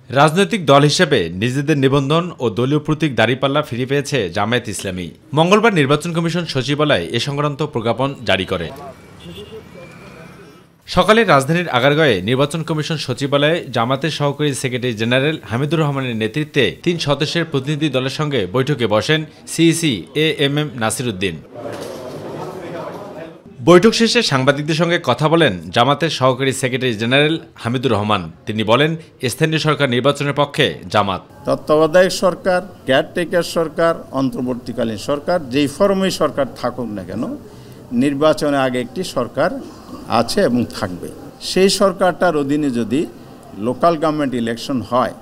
রাজনৈতিক দল হিসেবে নিজেদের নিবন্ধন ও দলীয় প্রতীক দাঁড়িপাল্লা ফিরে পেয়েছে জামায়াত ইসলামী। মঙ্গলবার নির্বাচন কমিশন সচিবালয় এ সংক্রান্ত প্রজ্ঞাপন জারি করে। সকালে রাজধানীর আগারগাঁয়ে নির্বাচন কমিশন সচিবালয়ে জামায়াতের সহকারী সেক্রেটারি জেনারেল হামিদুর রহমানের নেতৃত্বে ৩ সদস্যের প্রতিনিধি দলের সঙ্গে বৈঠকে বসেন সিইসি এএমএম নাসির উদ্দিন। বৈঠক শেষে সাংবাদিকদের সঙ্গে কথা বলেন জামায়াতের সহকারী সেক্রেটারি জেনারেল হামিদুর রহমান। তিনি বলেন, স্থানীয় সরকার নির্বাচনের পক্ষে জামাত। তত্ত্বাবধায়ক সরকার, কেয়ারটেকার সরকার, অন্তর্বর্তীকালীন সরকার, যেই ফর্মেই সরকার থাকুক না কেন, নির্বাচনের আগে একটি সরকার আছে এবং থাকবে। সেই সরকারটার অধীনে যদি লোকাল গভর্নমেন্ট ইলেকশন হয়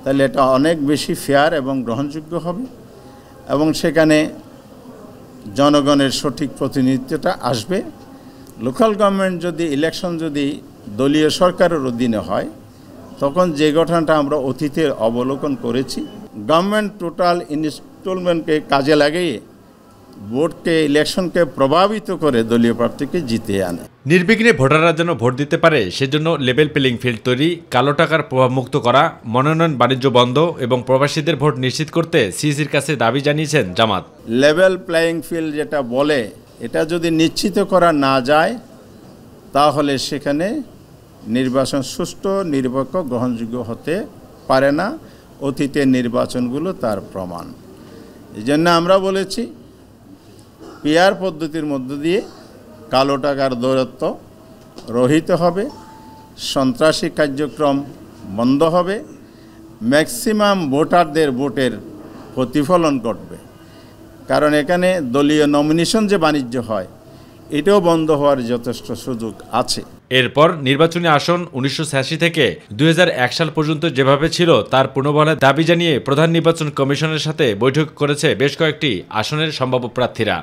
তাহলে এটা অনেক বেশি ফেয়ার এবং গ্রহণযোগ্য হবে এবং সেখানে জনগণের সঠিক প্রতিনিধিত্বটা আসবে। লোকাল গভর্নমেন্ট যদি ইলেকশন যদি দলীয় সরকারের অধীনে হয় তখন যে ঘটনাটা আমরা অতীতে অবলোকন করেছি, গভর্নমেন্ট টোটাল ইনস্টলমেন্টকে কাজে লাগিয়ে ভোটকে ইলেকশনকে প্রভাবিত করে দলীয় প্রার্থীকে জিতিয়ে আনে। নির্বিঘ্নে ভোটাররা যেন ভোট দিতে পারে সেজন্য লেভেল প্লেইং ফিল্ড তৈরি, কালো টাকার প্রভাবমুক্ত করা, মনোনয়ন বাণিজ্য বন্ধ এবং প্রবাসীদের ভোট নিশ্চিত করতে সিইসির কাছে দাবি জানিয়েছেন জামাত। লেভেল প্লেইং ফিল্ড যেটা বলে, এটা যদি নিশ্চিত করা না যায় তাহলে সেখানে নির্বাচন সুষ্ঠু, নিরপেক্ষ, গ্রহণযোগ্য হতে পারে না। অতীতের নির্বাচনগুলো তার প্রমাণ। এই জন্য আমরা বলেছি পিআর পদ্ধতির মধ্য দিয়ে কালো টাকার দৌরাত্ম্য রহিত হবে, সন্ত্রাসী কার্যক্রম বন্ধ হবে, ম্যাক্সিমাম ভোটারদের ভোটের প্রতিফলন ঘটবে। কারণ এখানে দলীয় নমিনেশন যে বাণিজ্য হয় এটাও বন্ধ হওয়ার যথেষ্ট সুযোগ আছে। এরপর নির্বাচনী আসন 1986 থেকে 2001 সাল পর্যন্ত যেভাবে ছিল তার পুনর্বহালের দাবি জানিয়ে প্রধান নির্বাচন কমিশনের সাথে বৈঠক করেছে বেশ কয়েকটি আসনের সম্ভাব্য প্রার্থীরা।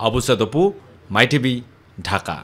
আবু সাদ অপু, মাই টিভি, ঢাকা।